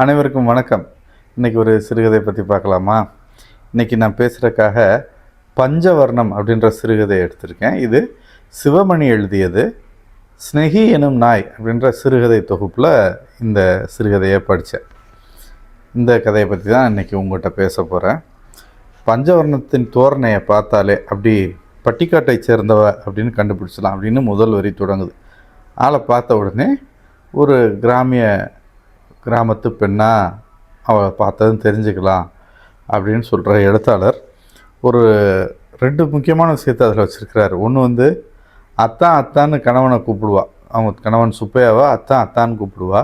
அனைவருக்கும் வணக்கம். இன்றைக்கி ஒரு சிறுகதை பற்றி பார்க்கலாமா? இன்றைக்கி நான் பேசுகிறதுக்காக பஞ்சவர்ணம் அப்படின்ற சிறுகதை எடுத்திருக்கேன். இது சிவமணி எழுதியது. ஸ்னேகி எனும் நாய் அப்படின்ற சிறுகதை தொகுப்பில் இந்த சிறுகதையை படித்தேன். இந்த கதையை பற்றி தான் இன்றைக்கி உங்கள்கிட்ட பேச போகிறேன். பஞ்சவர்ணத்தின் தோரணையை பார்த்தாலே அப்படி பட்டிக்காட்டை சேர்ந்தவ அப்படின்னு கண்டுபிடிச்சலாம் அப்படின்னு முதல் வரி தொடங்குது. ஆளை பார்த்த உடனே ஒரு கிராமத்து பெண்ணாக அவள் பார்த்ததுன்னு தெரிஞ்சுக்கலாம் அப்படின்னு சொல்கிற எழுத்தாளர் ஒரு 2 முக்கியமான விஷயத்தை அதில் வச்சுருக்கிறார். ஒன்று அத்தான்னு கணவனை கூப்பிடுவா. அவங்க கணவன் சுப்பையாவை அத்தான்னு கூப்பிடுவா.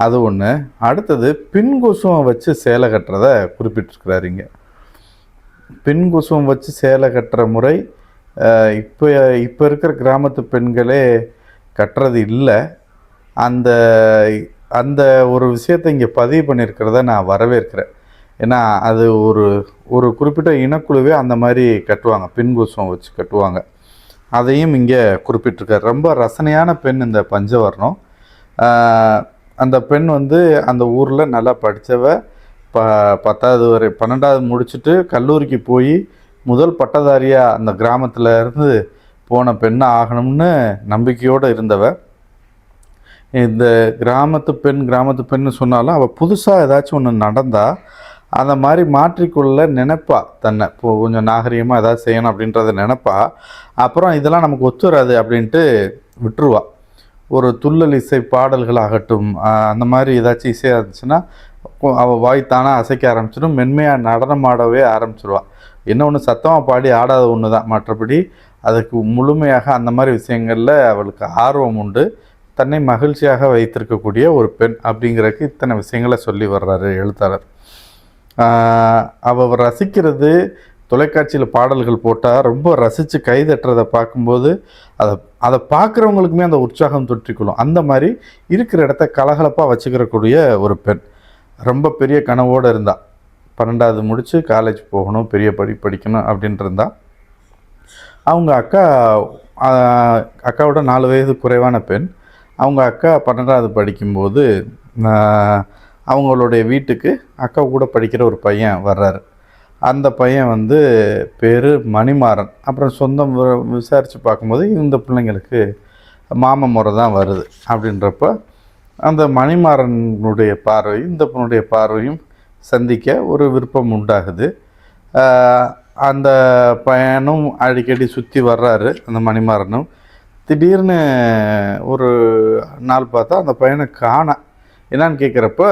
அது ஒன்று. அடுத்தது பின் குசுவம் வச்சு சேலை கட்டுறதை குறிப்பிட்டிருக்கிறார். இங்கே பின் குசுவம் வச்சு சேலை கட்டுற முறை இப்போ இருக்கிற கிராமத்து பெண்களே கட்டுறது இல்லை. அந்த அந்த ஒரு விஷயத்தை இங்கே பதிவு பண்ணியிருக்கிறத நான் வரவேற்கிறேன். ஏன்னா அது ஒரு குறிப்பிட்ட இனக்குழுவே அந்த மாதிரி கட்டுவாங்க, பின்புசம் வச்சு கட்டுவாங்க. அதையும் இங்கே குறிப்பிட்டிருக்கார். ரொம்ப ரசனையான பெண் இந்த பஞ்சவர்ணம். அந்த பெண் அந்த ஊரில் நல்லா படித்தவ. 10வது வரை 12வது முடிச்சுட்டு கல்லூரிக்கு போய் முதல் பட்டதாரியாக அந்த கிராமத்தில் இருந்து போன பெண்ணாக ஆகணும்னு நம்பிக்கையோடு இருந்தவ. இந்த கிராமத்து பெண்ணு சொன்னாலும் அவள் புதுசாக ஏதாச்சும் ஒன்று நடந்தால் அந்த மாதிரி மாற்றிக்கொள்ள நினைப்பா. தன்னை இப்போ கொஞ்சம் நாகரிகமாக ஏதாவது செய்யணும் அப்படின்றத நினைப்பா. அப்புறம் இதெல்லாம் நமக்கு ஒத்து வராது அப்படின்ட்டு விட்டுருவா. ஒரு துள்ளல் இசை பாடல்கள் ஆகட்டும், அந்த மாதிரி ஏதாச்சும் இசையாக இருந்துச்சுன்னா அவள் வாய்த்தானாக அசைக்க ஆரம்பிச்சிடும். மென்மையாக நடனம் ஆடவே ஆரம்பிச்சிடுவா. என்ன ஒன்று சத்தமாக பாடி ஆடாத ஒன்று தான். மற்றபடி அதுக்கு முழுமையாக அந்த மாதிரி விஷயங்களில் அவளுக்கு ஆர்வம் உண்டு. தன்னை மகிழ்ச்சியாக வைத்திருக்கக்கூடிய ஒரு பெண் அப்படிங்கிறதுக்கு இத்தனை விஷயங்களை சொல்லி வர்றாரு எழுத்தாளர். அவள் ரசிக்கிறது, தொலைக்காட்சியில் பாடல்கள் போட்டால் ரொம்ப ரசித்து கைதட்டுறதை பார்க்கும்போது அதை பார்க்குறவங்களுக்குமே அந்த உற்சாகம் தொற்றிக்கொள்ளும். அந்த மாதிரி இருக்கிற இடத்த கலகலப்பாக வச்சுக்கிறக்கூடிய ஒரு பெண். ரொம்ப பெரிய கனவோடு இருந்தாள். 12வது முடித்து காலேஜ் போகணும், பெரிய படிக்கணும் அப்படின்ட்டு இருந்தால். அவங்க அக்காவோட 4 வயது குறைவான பெண். அவங்க அக்கா 12வது படிக்கும்போது அவங்களுடைய வீட்டுக்கு அக்கா கூட படிக்கிற ஒரு பையன் வர்றாரு. அந்த பையன் பேர் மணிமாறன். அப்புறம் சொந்தம் விசாரித்து பார்க்கும்போது இந்த பிள்ளைங்களுக்கு மாமன் முறை தான் வருது. அப்படின்றப்ப அந்த மணிமாறனுடைய பார்வையும் இந்த பொண்ணுடைய பார்வையும் சந்திக்க ஒரு விருப்பம் உண்டாகுது. அந்த பையனும் அடிக்கடி சுற்றி வர்றாரு. அந்த மணிமாறனும் திடீர்னு ஒரு நாள் பார்த்தா அந்த பையனை காண. என்னான்னு கேட்குறப்ப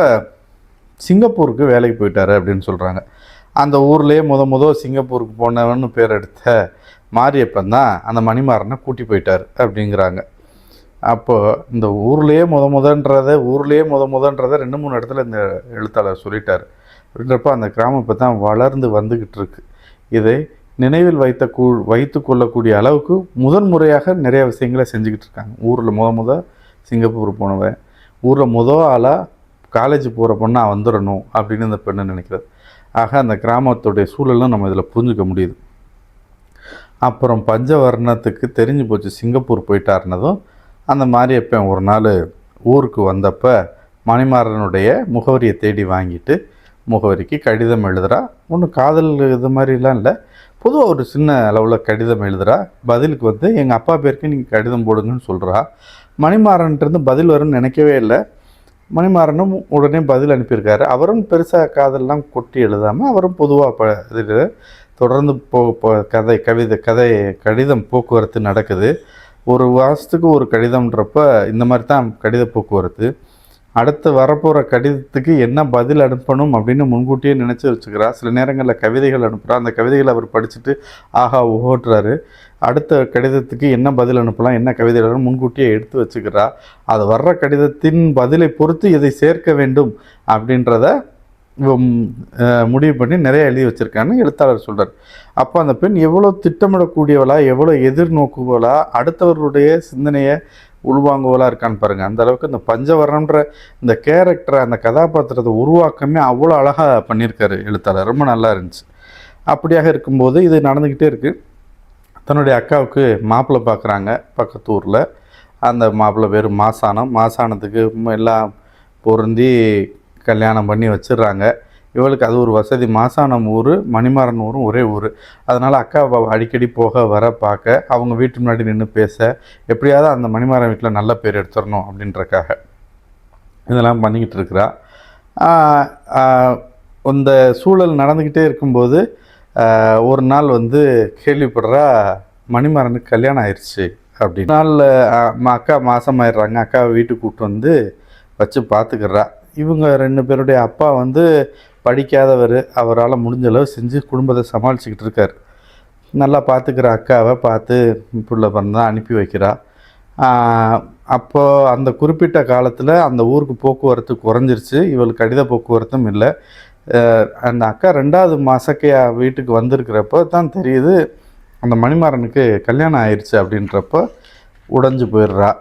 சிங்கப்பூருக்கு வேலைக்கு போயிட்டாரு அப்படின்னு சொல்கிறாங்க. அந்த ஊர்லேயே சிங்கப்பூருக்கு போனவன்னு பேர் எடுத்த மாரியப்பன் தான் அந்த மணிமாறனை கூட்டி போயிட்டார் அப்படிங்கிறாங்க. அப்போது இந்த ஊர்லேயே முதன்றதை 2-3 இடத்துல இந்த எழுத்தாளர் சொல்லிட்டார். அப்படின்றப்ப அந்த கிராமம் இப்போ தான் வளர்ந்து வந்துக்கிட்டு இருக்கு. இதை நினைவில் வைத்து கொள்ளக்கூடிய அளவுக்கு முறையாக நிறைய விஷயங்களை செஞ்சுக்கிட்டு இருக்காங்க. ஊரில் சிங்கப்பூர் போனவன், ஊரில் ஆளாக காலேஜ் போகிற பொண்ணாக வந்துடணும் அப்படின்னு இந்த பெண்ணை நினைக்கிறது. ஆக அந்த கிராமத்துடைய சூழலும் நம்ம இதில் புரிஞ்சுக்க முடியுது. அப்புறம் பஞ்சவர்ணத்துக்கு தெரிஞ்சு போச்சு சிங்கப்பூர் போயிட்டாருனதும் அந்த மாரியப்பன் ஒரு நாள் ஊருக்கு வந்தப்போ மணிமாறனுடைய முகவரியை தேடி வாங்கிட்டு முகவரிக்கு கடிதம் எழுதுகிறா. ஒன்றும் காதல் இது மாதிரிலாம் இல்லை, பொதுவாக ஒரு சின்ன அளவில் கடிதம் எழுதுகிறா. பதிலுக்கு எங்கள் அப்பா பேருக்கு நீங்கள் கடிதம் போடுங்கன்னு சொல்கிறா. மணிமாறன்ட்டு பதில் வரும்னு நினைக்கவே இல்லை. மணிமாறனும் உடனே பதில் அனுப்பியிருக்காரு. அவரும் பெருசாக காதல்லாம் கொட்டி எழுதாமல் அவரும் பொதுவாக இதில் தொடர்ந்து கடிதம் போக்குவரத்து நடக்குது. ஒரு மாதத்துக்கு ஒரு கடிதம்ன்றப்ப இந்த மாதிரி தான் கடித போக்குவரத்து. அடுத்து வரப்போகிற கடிதத்துக்கு என்ன பதில் அனுப்பணும் அப்படின்னு முன்கூட்டியே நினச்சி வச்சுக்கிறா. சில நேரங்களில் கவிதைகள் அனுப்புகிறா. அந்த கவிதைகளை அவர் படிச்சுட்டு ஆஹா ஓட்டுறாரு. அடுத்த கடிதத்துக்கு என்ன பதில் அனுப்பலாம், என்ன கவிதை எழுதணும் முன்கூட்டியே எடுத்து வச்சுக்கிறா. அது வர்ற கடிதத்தின் பதிலை பொறுத்து இதை சேர்க்க வேண்டும் அப்படின்றத முடிவு பண்ணி நிறைய எழுதி வச்சுருக்கான்னு எழுத்தாளர் சொல்கிறார். அப்போ அந்த பெண் எவ்வளோ திட்டமிடக்கூடியவளா, எவ்வளோ எதிர்நோக்குவளா, அடுத்தவர்களுடைய சிந்தனையை உள்வாங்குவலாக இருக்கான்னு பாருங்கள். அந்த அளவுக்கு இந்த பஞ்சவர்ணம்ன்ற இந்த கேரக்டரை, அந்த கதாபாத்திரத்தை உருவாக்கமே அவ்வளோ அழகாக பண்ணியிருக்காரு எழுத்தாளர். ரொம்ப நல்லா இருந்துச்சு. அப்படியாக இருக்கும்போது இது நடந்துக்கிட்டே இருக்குது. தன்னுடைய அக்காவுக்கு மாப்பிள்ளை பார்க்குறாங்க பக்கத்து ஊரில். அந்த மாப்பிள்ளை பேர் மாசானத்துக்கு எல்லாம் பொருந்தி கல்யாணம் பண்ணி வச்சிடுறாங்க. இவளுக்கு அது ஒரு வசதி. மாசானம் ஊர், மணிமாறன் ஊரும் ஒரே ஊர். அதனால் அக்காவை அடிக்கடி போக வர பார்க்க, அவங்க வீட்டு முன்னாடி நின்று பேச, எப்படியாவது அந்த மணிமாறன் வீட்டில் நல்ல பேர் எடுத்துடணும் அப்படின்றக்காக இதெல்லாம் பண்ணிக்கிட்டு இருக்கிறா. இந்த சூழல் நடந்துக்கிட்டே இருக்கும்போது ஒரு நாள் வந்து கேள்விப்படுறா, மணிமாறனுக்கு கல்யாணம் ஆயிடுச்சு அப்படின்னு. நாளில் அக்கா மாதமாயிடுறாங்க. அக்காவை வீட்டுக்கு கூப்பிட்டு வந்து வச்சு பார்த்துக்கிறா. இவங்க 2 பேருடைய அப்பா வந்து படிக்காதவர். அவரால் முடிஞ்ச அளவு செஞ்சு குடும்பத்தை சமாளிச்சுக்கிட்டு இருக்கார். நல்லா பார்த்துக்கிற அக்காவை பார்த்து புள்ள பிறந்தா அனுப்பி வைக்கிறா. அப்போது அந்த குறிப்பிட்ட காலத்தில் அந்த ஊருக்கு போக்குவரத்து குறைஞ்சிருச்சு. இவளுக்கு கடித போக்குவரத்தும் இல்லை. அந்த அக்கா 2வது மாசக்கையா வீட்டுக்கு வந்திருக்கிறப்போ தான் தெரியுது அந்த மணிமாறனுக்கு கல்யாணம் ஆயிடுச்சு. அப்படின்றப்போ உடைஞ்சு போயிடுறா.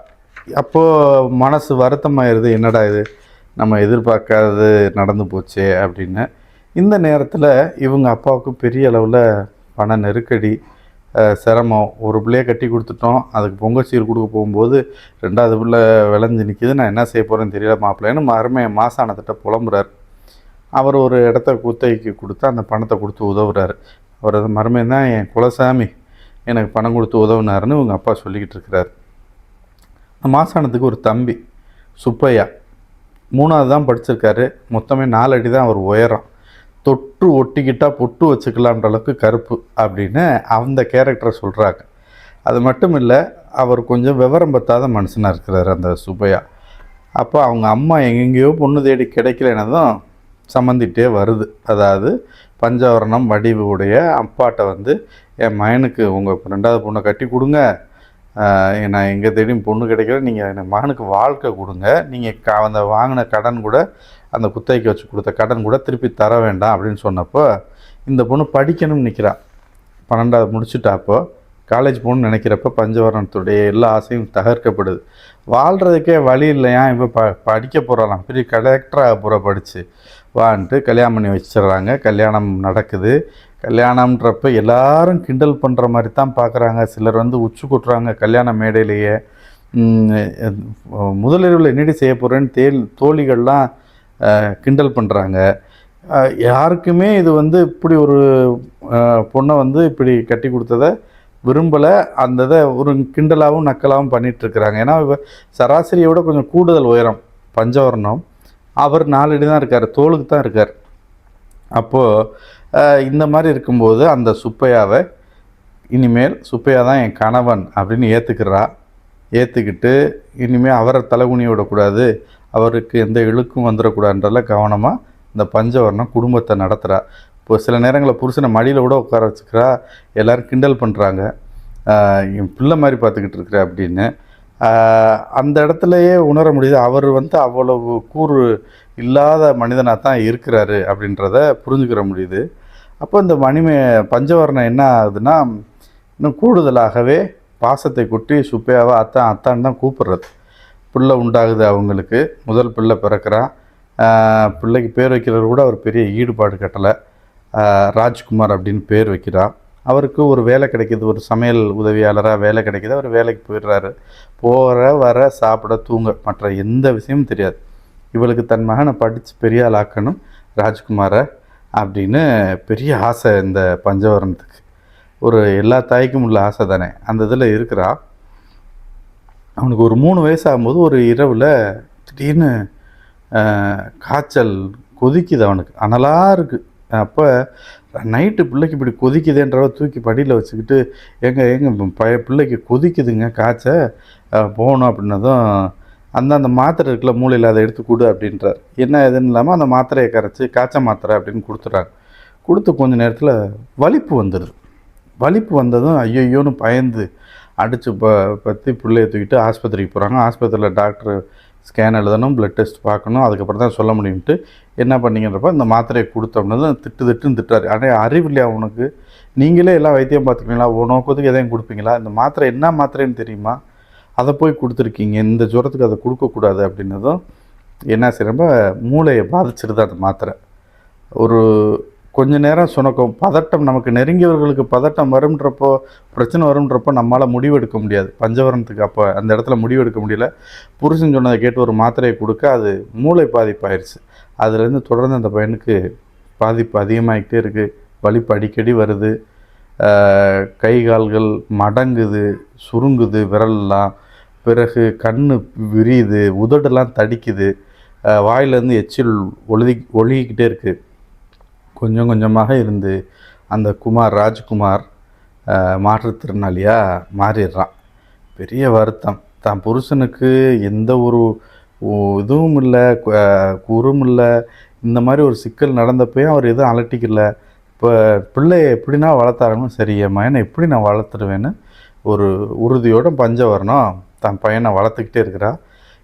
அப்போது மனசு வருத்தமாயிருது, என்னடா இது நம்ம எதிர்பார்க்காதது நடந்து போச்சே அப்படின்னு. இந்த நேரத்தில் இவங்க அப்பாவுக்கு பெரிய அளவில் பண நெருக்கடி, சிரமம். ஒரு பிள்ளையை கட்டி கொடுத்துட்டோம், அதுக்கு பொங்கச்சீர் கொடுக்க போகும்போது 2வது பிள்ளை விளைஞ்சு நிற்கிது, நான் என்ன செய்ய போகிறேன்னு தெரியல மாப்பிள்ளைன்னு மருமையை மாசானத்திட்ட புலம்புறார். அவர் ஒரு இடத்த குத்தகைக்கு கொடுத்து அந்த பணத்தை கொடுத்து உதவுறாரு. அவர் அது மருமையை தான் என் குலசாமி, எனக்கு பணம் கொடுத்து உதவுனாருன்னு இவங்க அப்பா சொல்லிக்கிட்டு இருக்கிறார். மாசானத்துக்கு ஒரு தம்பி சுப்பையா, 3வது தான் படிச்சிருக்காரு. மொத்தமே 4 அடி தான் அவர் உயரம். தொட்டு ஒட்டிக்கிட்டால் பொட்டு வச்சுக்கலான்ற அளவுக்கு கருப்பு அப்படின்னு அந்த கேரக்டரை சொல்கிறாங்க. அது மட்டும் இல்லை, அவர் கொஞ்சம் விவரம் பத்தாத மனுஷனாக இருக்கிறார் அந்த சுப்பையா. அப்போ அவங்க அம்மா எங்கெங்கேயோ பொண்ணு தேடி கிடைக்கலனதும் சம்மந்திட்டே வருது. அதாவது பஞ்சவரணம் வடிவுடைய அப்பாட்ட வந்து, என் மகனுக்கு உங்கள் 2வது பொண்ணை கட்டி கொடுங்க, நான் எங்கே தேடியும் பொண்ணு கிடைக்கல, நீங்கள் என் மகனுக்கு வாழ்க்கை கொடுங்க, நீங்கள் அந்த வாங்கின கடன் கூட, அந்த குத்தகைக்கு வச்சு கொடுத்த கடன் கூட திருப்பி தர வேண்டாம் அப்படின்னு சொன்னப்போ, இந்த பொண்ணு படிக்கணும்னு நிற்கிறா. 12வது முடிச்சுட்டாப்போ காலேஜ் போகணுன்னு நினைக்கிறப்ப பஞ்சவரணத்துடைய எல்லா ஆசையும் தகர்க்கப்படுது. வாழ்கிறதுக்கே வழி இல்லையா, இப்போ படிக்க போகிறாளாம், பெரிய கலெக்டராக போகிற படித்து வான்ட்டு கல்யாணம் பண்ணி வச்சிடுறாங்க. கல்யாணம் நடக்குது. கல்யாணம்ன்றப்ப எல்லாரும் கிண்டல் பண்ணுற மாதிரி தான் பார்க்குறாங்க. சிலர் வந்து உச்சி கொட்டுறாங்க கல்யாண மேடையிலேயே. முதலிரவில் என்னடி செய்ய போகிறேன்னு தோழிகள்லாம் கிண்டல் பண்ணுறாங்க. யாருக்குமே இது வந்து இப்படி ஒரு பொண்ணை வந்து இப்படி கட்டி கொடுத்ததை விரும்பலை. அந்த இதை ஒரு கிண்டலாகவும் நக்கலாகவும் பண்ணிகிட்ருக்குறாங்க. ஏன்னா சராசரியை விட கொஞ்சம் கூடுதல் உயரம் பஞ்சவர்ணம். அவர் 4 அடி தான் இருக்கார், தோளுக்கு தான் இருக்கார். அப்போது இந்த மாதிரி இருக்கும்போது அந்த சுப்பையாவை இனிமேல் சுப்பையா தான் என் கணவன் அப்படின்னு ஏற்றுக்கிட்டு இனிமேல் அவரை தலைகுனி விடக்கூடாது, அவருக்கு எந்த இழுக்கும் வந்துடக்கூடாதுன்றல கவனமாக இந்த பஞ்சவர்ணம் குடும்பத்தை நடத்துகிறா. இப்போ சில நேரங்களில் புருஷனை மடியில் கூட உட்கார வச்சுக்கிறா. எல்லோரும் கிண்டல் பண்ணுறாங்க, என் பிள்ளை மாதிரி பார்த்துக்கிட்டு இருக்கிற அப்படின்னு. அந்த இடத்துலையே உணர முடியுது அவர் வந்து அவ்வளவு கூறு இல்லாத மனிதனாக தான் இருக்கிறாரு அப்படின்றத புரிஞ்சுக்கிற முடியுது. அப்போ இந்த பஞ்சவர்ணம் என்ன ஆகுதுன்னா, இன்னும் கூடுதலாகவே பாசத்தை கொட்டி சுப்பையாவை அத்தான் தான் கூப்பிட்றது. பிள்ளை உண்டாகுது அவங்களுக்கு. முதல் பிள்ளை பிறக்கிறான். பிள்ளைக்கு பேர் வைக்கிறது கூட அவர் பெரிய ஈடுபாடு கட்டலை. ராஜ்குமார் அப்படின்னு பேர் வைக்கிறான். அவருக்கு ஒரு வேலை கிடைக்கிது, ஒரு சமையல் உதவியாளராக வேலை கிடைக்கிது. அவர் வேலைக்கு போயிடுறாரு. போகிற வர சாப்பிட தூங்க மற்ற எந்த விஷயமும் தெரியாது. இவளுக்கு தன் மகனை படித்து பெரிய ஆள் ஆக்கணும் ராஜ்குமாரை அப்படின்னு பெரிய ஆசை இந்த பஞ்சவரணத்துக்கு. ஒரு எல்லா தாய்க்கும் உள்ள ஆசை தானே, அந்த இதில் இருக்கிறா. அவனுக்கு ஒரு 3 வயசு ஆகும்போது ஒரு இரவில் திடீர்னு காய்ச்சல் கொதிக்குது. அவனுக்கு அனலாக இருக்குது. அப்போ நைட்டு பிள்ளைக்கு இப்படி கொதிக்குதுன்றவ தூக்கி படியில் வச்சுக்கிட்டு, பிள்ளைக்கு கொதிக்குதுங்க, போகணும் அப்படின்னதும் அந்த மாத்திரை இருக்குல்ல மூளையில், அதை எடுத்து கொடு அப்படின்றார். என்ன எதுன்னு இல்லாமல் அந்த மாத்திரையை கரைச்சி காய்ச்ச மாத்திரை அப்படின்னு கொடுத்துட்றாங்க. கொடுத்து கொஞ்சம் நேரத்தில் வலிப்பு வந்துடுது. வலிப்பு வந்ததும் ஐயோன்னு பயந்து அடித்து பற்றி பிள்ளையை தூக்கிட்டு ஆஸ்பத்திரிக்கு போகிறாங்க. ஆஸ்பத்திரியில் டாக்டர் ஸ்கேன் எழுதணும், ப்ளட் டெஸ்ட் பார்க்கணும், அதுக்கப்புறம் தான் சொல்ல முடியும்ட்டு என்ன பண்ணிங்கன்றப்ப இந்த மாத்திரையை கொடுத்தோம்னது திட்டுன்னு திட்டுறாரு. ஆனால் அறிவு இல்லையா உனக்கு, நீங்களே எல்லாம் வைத்தியம் பார்த்துக்கிறீங்களா, நோக்கத்துக்கு எதையும் கொடுப்பீங்களா, இந்த மாத்திரை என்ன மாத்திரைன்னு தெரியுமா, அதை போய் கொடுத்துருக்கீங்க, இந்த ஜுரத்துக்கு அதை கொடுக்கக்கூடாது அப்படின்னதும் என்ன செய்யறப்ப மூளையை பாதிச்சிருது அந்த மாத்திரை. ஒரு கொஞ்ச நேரம் சுணக்கம், பதட்டம், நமக்கு நெருங்கியவர்களுக்கு பதட்டம் வரும்ன்றப்போ, பிரச்சனை வரும்ன்றப்போ நம்மளால் முடிவெடுக்க முடியாது. பஞ்சவரணத்துக்கு அப்போ அந்த இடத்துல முடிவெடுக்க முடியல. புருஷன் சொன்னதை கேட்டு ஒரு மாத்திரையை கொடுக்க அது மூளை பாதிப்பாயிருச்சு. அதுலேருந்து தொடர்ந்து அந்த பையனுக்கு பாதிப்பு அதிகமாகிக்கிட்டே இருக்குது. வலிப்பு அடிக்கடி வருது, கை கால்கள் மடங்குது, சுருங்குது விரல்லாம், பிறகு கண் விரியுது, உதடெல்லாம் தடிக்குது, வாயிலேருந்து எச்சில் ஒழுகிக்கிட்டே இருக்குது. கொஞ்சம் கொஞ்சமாக இருந்து அந்த ராஜ்குமார் மாற்றுத்திறனாளியாக மாறிடுறான். பெரிய வருத்தம். தான் புருஷனுக்கு எந்த ஒரு இதுவும் இல்லை, குறும் இல்லை, இந்த மாதிரி ஒரு சிக்கல் நடந்தப்பையும் அவர் எதுவும் அலட்டிக்கல. இப்போ பிள்ளையை எப்படின்னா வளர்த்தாருன்னு, சரி என் பையனை எப்படி நான் வளர்த்துருவேன்னு ஒரு உறுதியோடு பஞ்சவர்ணம் தன் பையனை வளர்த்துக்கிட்டே இருக்கிறா.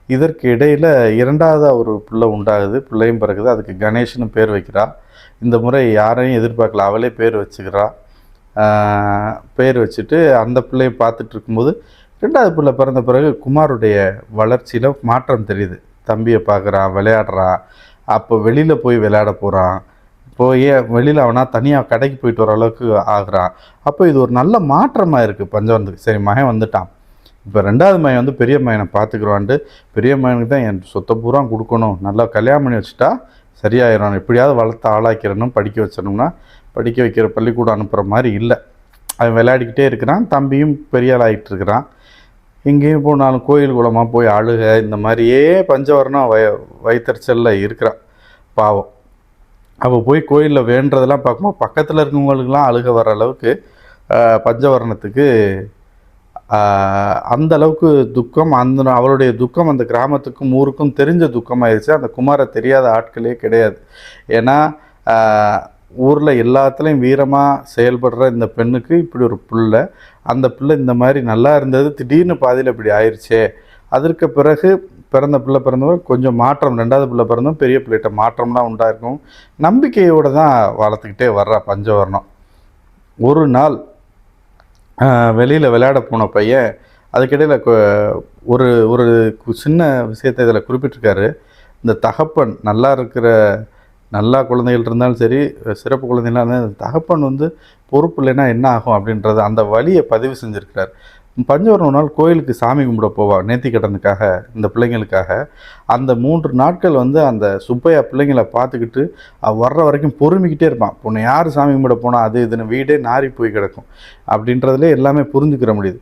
இதற்கு இடையில் இரண்டாவதாக ஒரு பிள்ளை உண்டாகுது. பிள்ளையும் பிறகுது. அதுக்கு கணேஷ்னு பேர் வைக்கிறா. இந்த முறை யாரையும் எதிர்பார்க்கல, அவளே பேர் வச்சுக்கிறா. பேர் வச்சுட்டு அந்த பிள்ளையை பார்த்துட்டு இருக்கும்போது ரெண்டாவது பிள்ளை பிறந்த பிறகு குமாருடைய வளர்ச்சியில் மாற்றம் தெரியுது. தம்பியை பார்க்குறான், விளையாடுறான். அப்போ வெளியில் போய் விளையாட போகிறான். போய் வெளியில் அவனா தனியாக கடைக்கு போயிட்டு வர அளவுக்கு ஆகுறான். அப்போ இது ஒரு நல்ல மாற்றமாக இருக்குது பஞ்சவர்ணத்துக்கு. சரி, மகன் வந்துட்டான், இப்போ ரெண்டாவது மகன் வந்து பெரிய மகனை பார்த்துக்குறான்ட்டு பெரிய மகனுக்கு தான் என் சொத்தை பூரா கொடுக்கணும், நல்லா கல்யாணம் பண்ணி வச்சுட்டா சரியாயிடும், எப்படியாவது வளர்த்து ஆளாக்கிறணும், படிக்க வச்சிடணும்னா படிக்க வைக்கிற பள்ளிக்கூடம் அனுப்புகிற மாதிரி இல்லை. அவன் விளையாடிக்கிட்டே இருக்கிறான். தம்பியும் பெரிய ஆள் ஆகிட்டு இருக்கிறான். எங்கேயும் போனாலும் கோயில் குளமாக போய் அழுக, இந்த மாதிரியே பஞ்சவர்ணம் வயிற்றுச்சலில் இருக்கிறான் பாவம். அப்போ போய் கோயிலில் வேண்டதெல்லாம் பார்க்கும்போது பக்கத்தில் இருக்கவங்களுக்கெல்லாம் அழுக வர அளவுக்கு பஞ்சவர்ணத்துக்கு அந்த அளவுக்கு துக்கம். அவளுடைய துக்கம் அந்த கிராமத்துக்கும் ஊருக்கும் தெரிஞ்ச துக்கமாயிருச்சு. அந்த குமாரை தெரியாத ஆட்களே கிடையாது. ஏன்னா ஊரில் எல்லாத்துலேயும் வீரமாக செயல்படுற இந்த பெண்ணுக்கு இப்படி ஒரு பிள்ளை, அந்த பிள்ளை இந்த மாதிரி நல்லா இருந்தது, திடீர்னு பாதியில் இப்படி ஆயிடுச்சே. அதற்கு பிறகு பிறந்த பிள்ளை பிறந்தவங்க கொஞ்சம் மாற்றம், ரெண்டாவது பிள்ளை பிறந்தவங்க பெரிய பிள்ளைகிட்ட மாற்றம்லாம் உண்டாயிருக்கும். நம்பிக்கையோடு தான் வளர்த்துக்கிட்டே வர்றா பஞ்சவர்ணம். ஒரு நாள் வெளியில் விளையாட போன பையன் அதுக்கிடையில் ஒரு ஒரு சின்ன விஷயத்தை இதில் குறிப்பிட்டிருக்காரு. இந்த தகப்பன் நல்லா குழந்தைகள் இருந்தாலும் சரி, சிறப்பு குழந்தைகளாக இருந்தாலும் தகப்பன் வந்து பொறுப்பு இல்லைன்னா என்ன ஆகும் அப்படின்றது அந்த வழியை பதிவு செஞ்சுருக்கிறார். பஞ்சவர்ணம் ஒரு நாள் கோயிலுக்கு சாமி கும்பிட போவாள் நேர்த்திக்கடனுக்காக, இந்த பிள்ளைங்களுக்காக. அந்த 3 நாட்கள் வந்து அந்த சுப்பையா பிள்ளைங்களை பார்த்துக்கிட்டு வர்ற வரைக்கும் பொறுமிக்கிட்டே இருப்பான். பொண்ணு யார் சாமி கும்பிட போனால் அது இதுன்னு வீடே நாரி போய் கிடக்கும் அப்படின்றதுலே எல்லாமே புரிஞ்சுக்கிற முடியுது.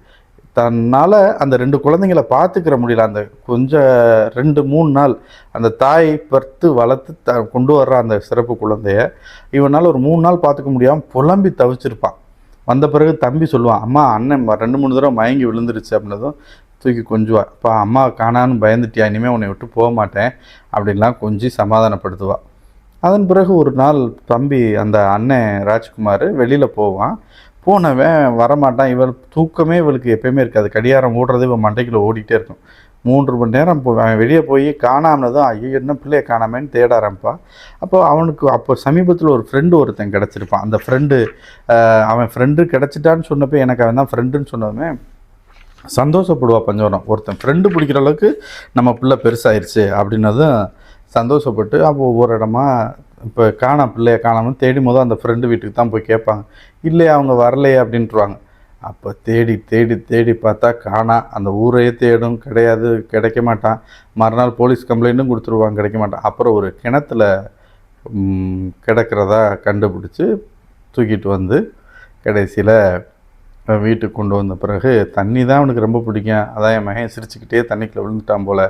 தன்னால் அந்த 2 குழந்தைங்களை பார்த்துக்கிற முடியல. அந்த கொஞ்சம் 2-3 நாள் அந்த தாய் பர்த்து வளர்த்து கொண்டு வர்ற அந்த சிறப்பு குழந்தைய இவனால் ஒரு 3 நாள் பார்த்துக்க முடியாமல் புலம்பி தவிச்சிருப்பான். வந்த பிறகு தம்பி சொல்லுவான், அம்மா அண்ணன் 2-3 தடவை மயங்கி விழுந்துருச்சு அப்படின்னதும் தூக்கி கொஞ்சுவாள். அப்பா அம்மா காணான்னு பயந்துட்டியா, இனிமேல் உன்னை விட்டு போக மாட்டேன் அப்படின்லாம் கொஞ்சம் சமாதானப்படுத்துவாள். அதன் பிறகு ஒரு நாள் தம்பி அந்த அண்ணன் ராஜ்குமார் வெளியில் போவான். போனவன் வரமாட்டான். இவள் தூக்கமே இவளுக்கு எப்போயுமே இருக்காது. கடியாரம் ஓடுறது இவன் மண்டைக்குள்ளே ஓடிக்கிட்டே இருக்கும். 3 மணி நேரம் அவன் வெளியே போய் காணாமனதும் ஐயோ என்ன பிள்ளையை காணாமேன்னு தேட ஆரம்பிப்பான். அப்போ சமீபத்தில் ஒரு ஃப்ரெண்டு ஒருத்தன் கிடச்சிருப்பான். அந்த அவன் ஃப்ரெண்டு கிடச்சிட்டான்னு சொன்னப்போ எனக்கு அவன் தான் ஃப்ரெண்டுன்னு சொன்னதுமே சந்தோஷப்படுவா பஞ்சவர்ணம். ஒருத்தன் ஃப்ரெண்டு பிடிக்கிற அளவுக்கு நம்ம பிள்ளை பெருசாயிருச்சு அப்படின்னதும் சந்தோஷப்பட்டு அப்போ ஒவ்வொரு இடமா இப்போ பிள்ளையை காணாமல் தேடி அந்த ஃப்ரெண்டு வீட்டுக்கு தான் போய் கேட்பாங்க. இல்லையா அவங்க வரலையே அப்படின்ட்டுருவாங்க. அப்போ தேடி தேடி தேடி பார்த்தா அந்த ஊரையே தேடும், கிடைக்க மாட்டான். மறுநாள் போலீஸ் கம்ப்ளைண்ட்டும் கொடுத்துருவாங்க, கிடைக்க மாட்டான். அப்புறம் ஒரு கிணத்துல கிடக்கிறதா கண்டுபிடிச்சி தூக்கிட்டு வந்து கடைசியில் வீட்டுக்கு கொண்டு வந்த பிறகு தண்ணி தான் அவனுக்கு ரொம்ப பிடிக்கும், அதான் என் மகன் சிரிச்சுக்கிட்டே தண்ணிக்குள்ளே விழுந்துட்டான் போல்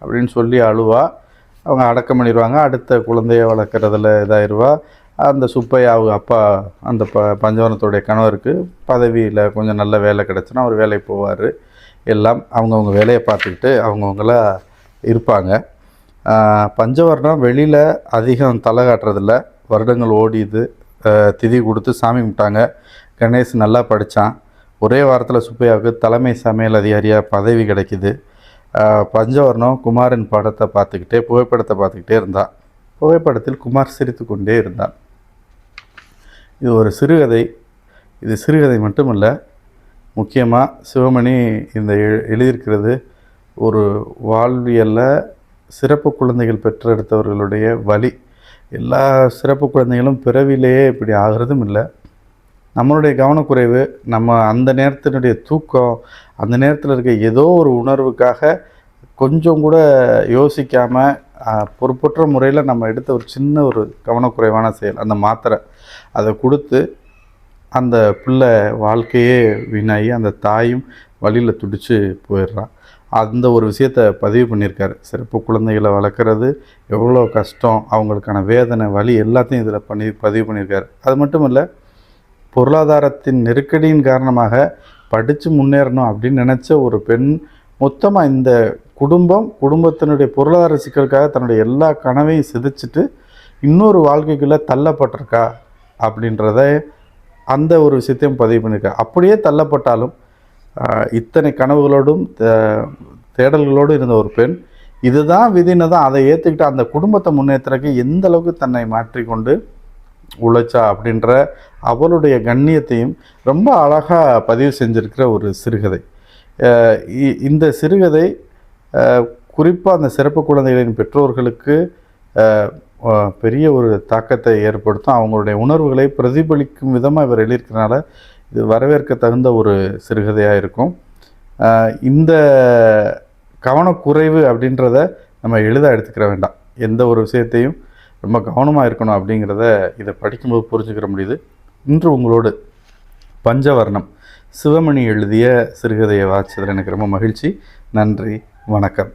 அப்படின்னு சொல்லி அழுவா. அவங்க அடக்கம் பண்ணிடுவாங்க. அடுத்த குழந்தைய வளர்க்குறதுல இதாகிடுவா. அந்த சுப்பையா அவங்க அப்பா அந்த பஞ்சவர்ணத்துடைய கணவருக்கு பதவியில் கொஞ்சம் நல்ல வேலை கிடச்சுன்னா அவர் வேலைக்கு போவார். எல்லாம் அவங்கவுங்க வேலையை பார்த்துக்கிட்டு அவங்கவுங்களா இருப்பாங்க. பஞ்சவர்ணம் வெளியில் அதிகம் தலை காட்டுறதில்ல. வருடங்கள் ஓடிது. திதி கொடுத்து சாமி கும்பிட்டாங்க. கணேஷ் நல்லா படித்தான். ஒரே வாரத்தில் சுப்பையாவுக்கு தலைமை சமையல் அதிகாரியாக பதவி கிடைக்கிது. பஞ்சவர்ணம் குமாரின் புகைப்படத்தை பார்த்துக்கிட்டே இருந்தான். புகைப்படத்தில் குமார் சிரித்து கொண்டே இருந்தான். இது ஒரு சிறுகதை. இது சிறுகதை மட்டுமல்ல, முக்கியமாக சிவமணி இந்த எழுதியிருக்கிறது ஒரு வாழ்வியலில் சிறப்பு குழந்தைகள் பெற்றெடுத்தவர்களுடைய வழி. எல்லா சிறப்பு குழந்தைகளும் பிறவிலேயே இப்படி ஆகிறதும் இல்லை. நம்மளுடைய கவனக்குறைவு, நம்ம அந்த நேரத்தினுடைய தூக்கம், அந்த நேரத்தில் இருக்க ஏதோ ஒரு உணர்வுக்காக கொஞ்சம் கூட யோசிக்காமல் பொறுப்பற்ற முறையில் நம்ம எடுத்த ஒரு சின்ன ஒரு கவனக்குறைவான செயல், அந்த மாத்திரை அதை கொடுத்து அந்த பிள்ளை வாழ்க்கையே வீணாகி அந்த தாயும் வழியில் துடித்து போயிடுறான். அந்த ஒரு விஷயத்தை பதிவு பண்ணியிருக்காரு. சிறப்பு குழந்தைகளை வளர்க்குறது எவ்வளோ கஷ்டம், அவங்களுக்கான வேதனை வலி எல்லாத்தையும் இதில் பதிவு பண்ணியிருக்காரு. அது மட்டும் இல்லை, பொருளாதாரத்தின் நெருக்கடியின் காரணமாக படித்து முன்னேறணும் அப்படின்னு நினச்ச ஒரு பெண் மொத்தமாக இந்த குடும்பத்தினுடைய பொருளாதார சிக்கலுக்காக தன்னுடைய எல்லா கனவையும் சிதைச்சிட்டு இன்னொரு வாழ்க்கைக்குள்ளே தள்ளப்பட்டிருக்கா அப்படின்றத அந்த ஒரு விஷயத்தையும் பதிவு பண்ணியிருக்கா. அப்படியே தள்ளப்பட்டாலும் இத்தனை கனவுகளோடும் தேடல்களோடு இருந்த ஒரு பெண் இதுதான் விதின்னு தான் அதை ஏற்றுக்கிட்டு அந்த குடும்பத்தை முன்னேற்றக்கு எந்த அளவுக்கு தன்னை மாற்றிக்கொண்டு உழைச்சா அப்படின்ற அவளுடைய கண்ணியத்தையும் ரொம்ப அழகாக பதிவு செஞ்சுருக்கிற ஒரு சிறுகதை. இந்த சிறுகதை குறிப்பாக அந்த சிறப்பு குழந்தைகளின் பெற்றோர்களுக்கு பெரிய ஒரு தாக்கத்தை ஏற்படுத்தும். அவங்களுடைய உணர்வுகளை பிரதிபலிக்கும் விதமாக இவர் எழுதியிருக்கிறனால இது வரவேற்க தகுந்த ஒரு சிறுகதையாக இருக்கும். இந்த கவனக்குறைவு அப்படின்றத நம்ம எளிதாக எடுத்துக்கிற வேண்டாம். எந்த ஒரு விஷயத்தையும் ரொம்ப கவனமாக இருக்கணும் அப்படிங்கிறத இதை படிக்கும்போது புரிஞ்சுக்கிற முடியுது. இன்று உங்களோடு பஞ்சவர்ணம் சிவமணி எழுதிய சிறுகதையை வாசித்ததில் எனக்கு ரொம்ப மகிழ்ச்சி. நன்றி, வணக்கம்.